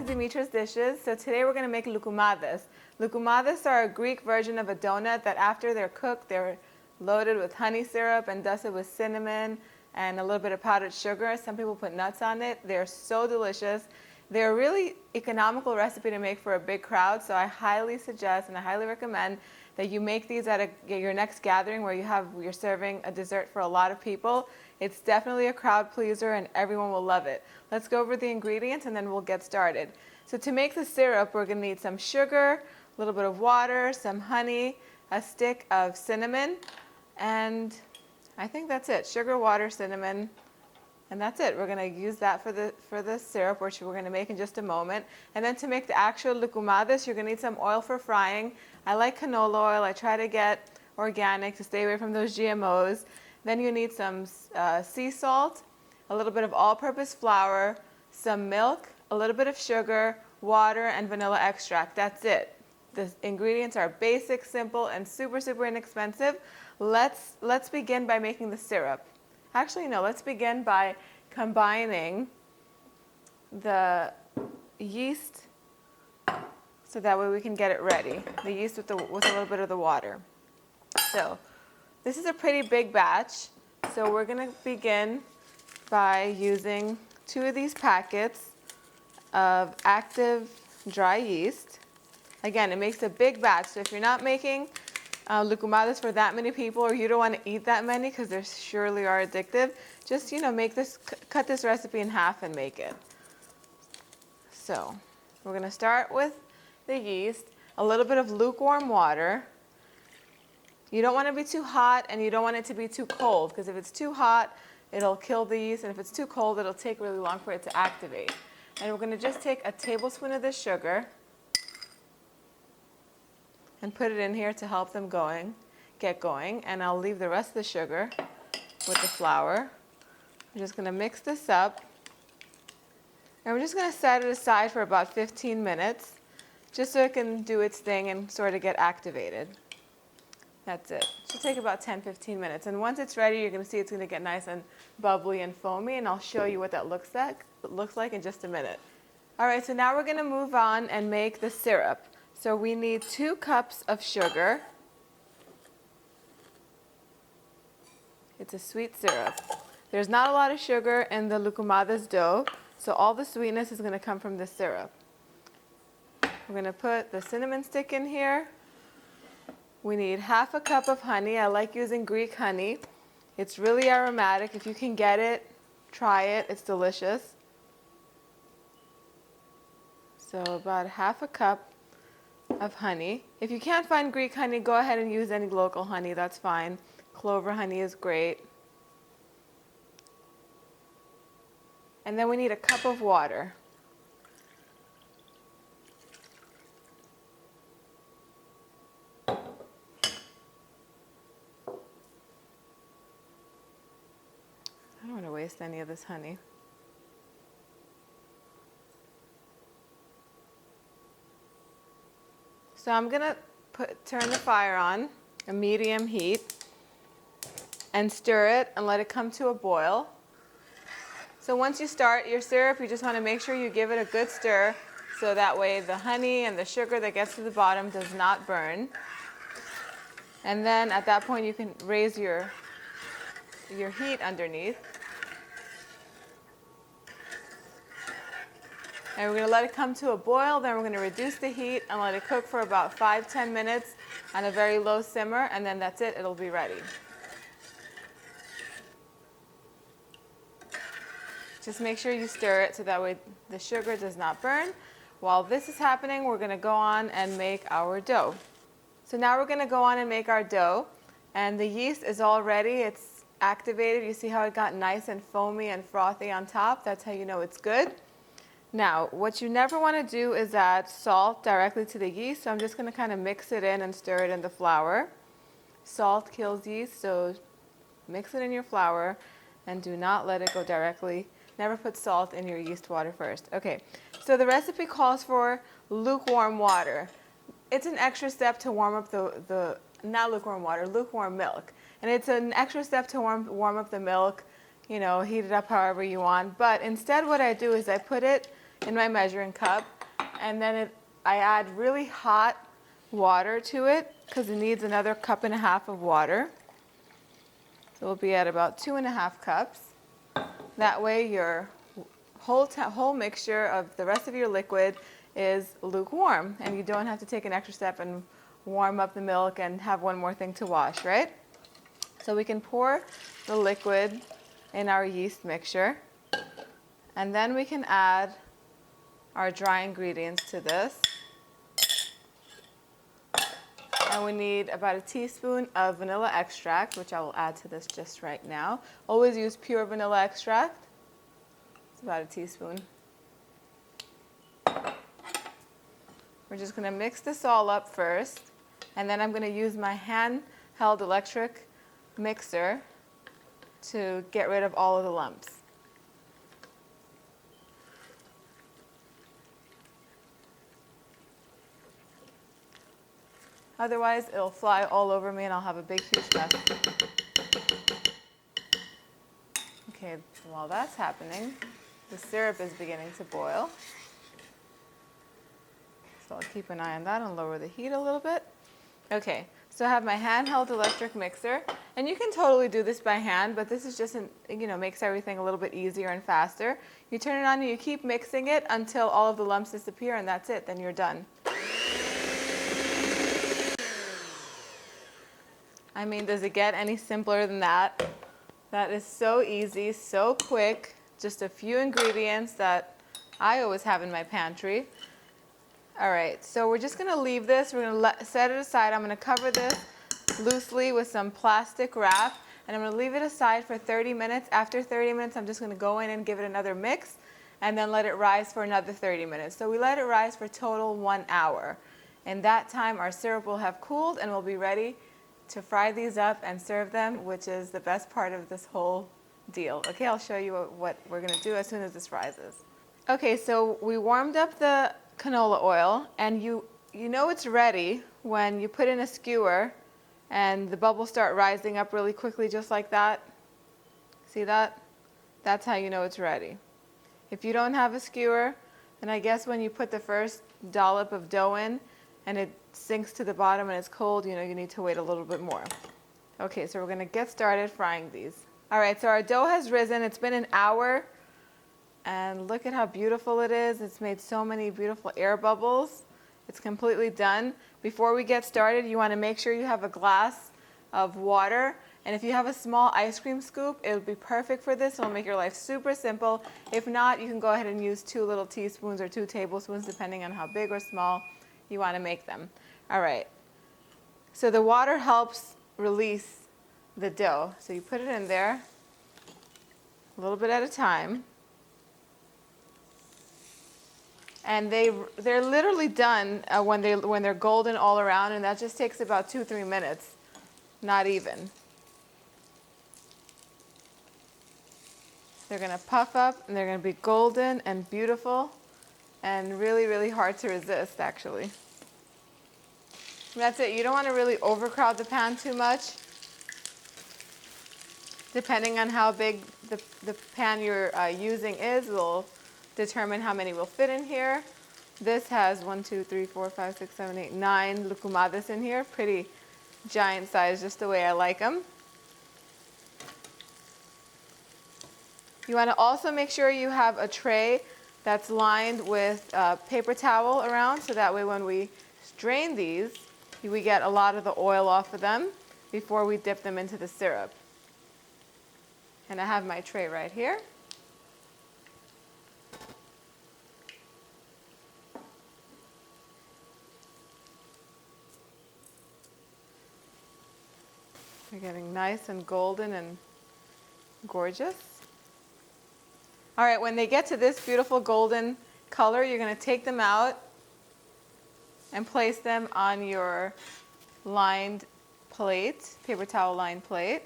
Dimitra's dishes. So today we're going to make loukoumades. Loukoumades are a Greek version of a donut that after they're cooked, they're loaded with honey syrup and dusted with cinnamon and a little bit of powdered sugar. Some people put nuts on it. They're so delicious. They're a really economical recipe to make for a big crowd, so I highly suggest and I highly recommend that you make these at your next gathering where you're serving a dessert for a lot of people. It's definitely a crowd pleaser and everyone will love it. Let's go over the ingredients and then we'll get started. So to make the syrup, we're going to need some sugar, a little bit of water, some honey, a stick of cinnamon, and I think that's it. Sugar, water, cinnamon, and that's it. We're going to use that for the syrup, which we're going to make in just a moment. And then to make the actual loukoumades, you're going to need some oil for frying. I like canola oil. I try to get organic to stay away from those GMOs. Then you need some sea salt, a little bit of all-purpose flour, some milk, a little bit of sugar, water, and vanilla extract. That's it. The ingredients are basic, simple, and super, super inexpensive. Let's begin by making the syrup. Actually, no, let's begin by combining the yeast so that way we can get it ready. The yeast with a little bit of the water. So this is a pretty big batch. So we're going to begin by using 2 of these packets of active dry yeast. Again, it makes a big batch, so if you're not making loukoumades for that many people or you don't want to eat that many because they surely are addictive, just cut this recipe in half and make it. So we're going to start with the yeast, a little bit of lukewarm water. You don't want to be too hot and you don't want it to be too cold because if it's too hot, it'll kill the yeast, and if it's too cold, it'll take really long for it to activate. And we're going to just take a tablespoon of this sugar and put it in here to help them get going. And I'll leave the rest of the sugar with the flour. I'm just going to mix this up. And we're just going to set it aside for about 15 minutes just so it can do its thing and sort of get activated. That's it. It should take about 10-15 minutes. And once it's ready, you're going to see it's going to get nice and bubbly and foamy. And I'll show you what that looks like in just a minute. All right, so now we're going to move on and make the syrup. So we need 2 cups of sugar. It's a sweet syrup. There's not a lot of sugar in the loukoumades dough, so all the sweetness is going to come from the syrup. We're going to put the cinnamon stick in here. We need ½ a cup of honey. I like using Greek honey. It's really aromatic. If you can get it, try it. It's delicious. So about ½ a cup of honey. If you can't find Greek honey, go ahead and use any local honey. That's fine. Clover honey is great. And then we need a cup of water. I don't want to waste any of this honey. So I'm going to turn the fire on, a medium heat, and stir it and let it come to a boil. So once you start your syrup, you just want to make sure you give it a good stir so that way the honey and the sugar that gets to the bottom does not burn. And then at that point you can raise your heat underneath. And we're going to let it come to a boil, then we're going to reduce the heat and let it cook for about 5-10 minutes on a very low simmer, and then that's it, it'll be ready. Just make sure you stir it so that way the sugar does not burn. While this is happening, we're going to go on and make our dough. So now we're going to go on and make our dough, and the yeast is all ready. It's activated. You see how it got nice and foamy and frothy on top? That's how you know it's good. Now, what you never want to do is add salt directly to the yeast, so I'm just going to kind of mix it in and stir it in the flour. Salt kills yeast, so mix it in your flour and do not let it go directly. Never put salt in your yeast water first. Okay, so the recipe calls for lukewarm water. It's an extra step to warm up not lukewarm water, lukewarm milk. And it's an extra step to warm up the milk, you know, heat it up however you want. But instead what I do is I put it in my measuring cup, and then I add really hot water to it because it needs another 1.5 cups of water. So we'll be at about 2.5 cups. That way your whole mixture of the rest of your liquid is lukewarm, and you don't have to take an extra step and warm up the milk and have one more thing to wash, right? So we can pour the liquid in our yeast mixture, and then we can add our dry ingredients to this. And we need about a teaspoon of vanilla extract, which I will add to this just right now. Always use pure vanilla extract. It's about a teaspoon. We're just going to mix this all up first, and then I'm going to use my handheld electric mixer to get rid of all of the lumps. Otherwise, it'll fly all over me and I'll have a big, huge mess. Okay, while that's happening, the syrup is beginning to boil. So I'll keep an eye on that and lower the heat a little bit. Okay, so I have my handheld electric mixer, and you can totally do this by hand, but this is just, makes everything a little bit easier and faster. You turn it on and you keep mixing it until all of the lumps disappear, and that's it, then you're done. I mean, does it get any simpler than that? That is so easy, so quick, just a few ingredients that I always have in my pantry. All right, so we're just gonna leave this, we're gonna set it aside. I'm gonna cover this loosely with some plastic wrap, and I'm gonna leave it aside for 30 minutes. After 30 minutes, I'm just gonna go in and give it another mix, and then let it rise for another 30 minutes. So we let it rise for total 1 hour. In that time, our syrup will have cooled and we'll be ready to fry these up and serve them, which is the best part of this whole deal. Okay, I'll show you what we're gonna do as soon as this rises. Okay, so we warmed up the canola oil, and you know it's ready when you put in a skewer and the bubbles start rising up really quickly, just like that. See that? That's how you know it's ready. If you don't have a skewer, then I guess when you put the first dollop of dough in and it sinks to the bottom and it's cold, you need to wait a little bit more. Okay, so we're gonna get started frying these. All right, so our dough has risen. It's been an hour, and look at how beautiful it is. It's made so many beautiful air bubbles. It's completely done. Before we get started, you wanna make sure you have a glass of water, and if you have a small ice cream scoop, it'll be perfect for this. It'll make your life super simple. If not, you can go ahead and use 2 little teaspoons or 2 tablespoons, depending on how big or small you wanna make them. All right, so the water helps release the dough. So you put it in there, a little bit at a time. And they're literally done when they're golden all around, and that just takes about 2-3 minutes, not even. They're gonna puff up, and they're gonna be golden and beautiful, and really, really hard to resist, actually. And that's it. You don't want to really overcrowd the pan too much. Depending on how big the pan you're using will determine how many will fit in here. This has 1, 2, 3, 4, 5, 6, 7, 8, 9 loukoumades in here. Pretty giant size, just the way I like them. You want to also make sure you have a tray that's lined with paper towel around, so that way when we strain these, we get a lot of the oil off of them before we dip them into the syrup. And I have my tray right here. They're getting nice and golden and gorgeous. All right, when they get to this beautiful golden color, you're going to take them out and place them on your lined plate, paper towel lined plate.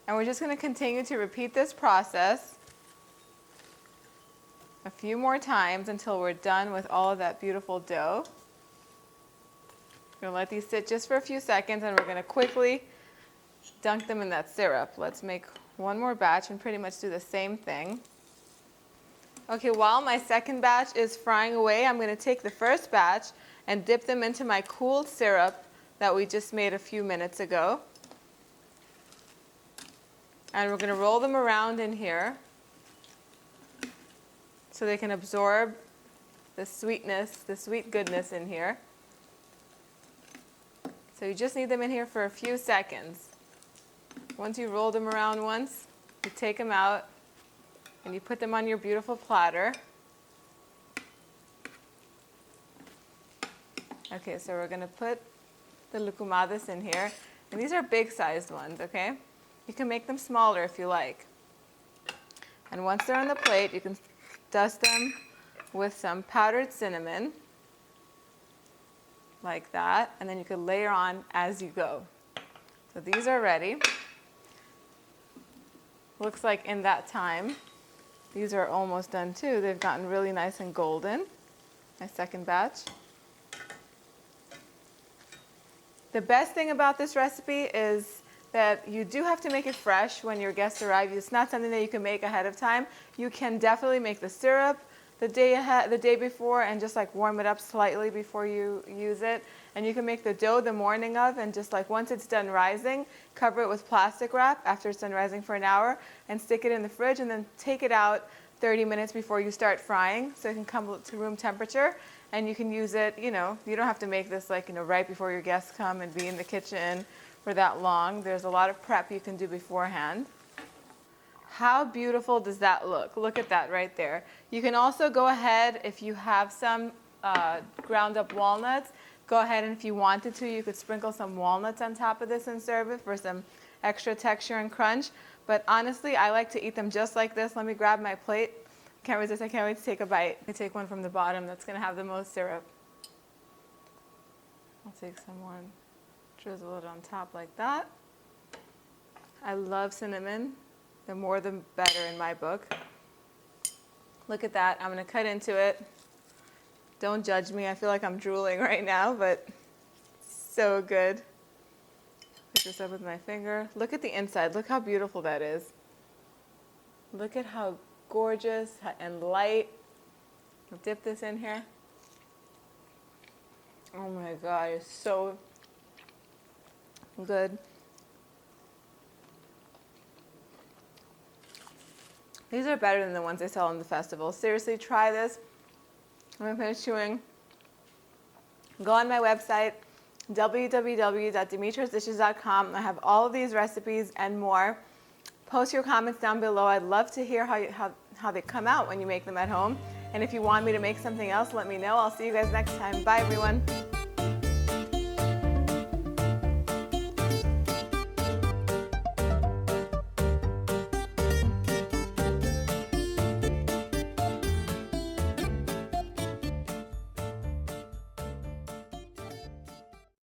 And we're just going to continue to repeat this process a few more times until we're done with all of that beautiful dough. We're going to let these sit just for a few seconds, and we're going to quickly dunk them in that syrup. Let's make one more batch and pretty much do the same thing. Okay, while my second batch is frying away, I'm going to take the first batch and dip them into my cooled syrup that we just made a few minutes ago. And we're going to roll them around in here so they can absorb the sweetness, the sweet goodness in here. So you just need them in here for a few seconds. Once you roll them around once, you take them out and you put them on your beautiful platter. Okay, so we're going to put the loukoumades in here. And these are big-sized ones, okay? You can make them smaller if you like. And once they're on the plate, you can dust them with some powdered cinnamon, like that. And then you can layer on as you go. So these are ready. Looks like in that time, these are almost done too. They've gotten really nice and golden. My second batch. The best thing about this recipe is that you do have to make it fresh when your guests arrive. It's not something that you can make ahead of time. You can definitely make the syrup the day before and just like warm it up slightly before you use it. And you can make the dough the morning of and just like once it's done rising, cover it with plastic wrap after it's done rising for an hour and stick it in the fridge and then take it out 30 minutes before you start frying so it can come to room temperature. And you can use it, you don't have to make this like, right before your guests come and be in the kitchen for that long. There's a lot of prep you can do beforehand. How beautiful does that look? Look at that right there. You can also go ahead, if you have some ground up walnuts, go ahead and if you wanted to, you could sprinkle some walnuts on top of this and serve it for some extra texture and crunch. But honestly, I like to eat them just like this. Let me grab my plate. Can't resist, I can't wait to take a bite. I take one from the bottom that's going to have the most syrup. I'll take some more and drizzle it on top like that. I love cinnamon. The more the better in my book. Look at that. I'm going to cut into it. Don't judge me. I feel like I'm drooling right now, but so good. Pick this up with my finger. Look at the inside. Look how beautiful that is. Look at how gorgeous and light. I'll dip this in here. Oh my God, it's so good. These are better than the ones they sell in the festival. Seriously, try this. I'm going to finish chewing. Go on my website, www.dimitrasdishes.com. I have all of these recipes and more. Post your comments down below. I'd love to hear how they come out when you make them at home. And if you want me to make something else, let me know. I'll see you guys next time. Bye, everyone.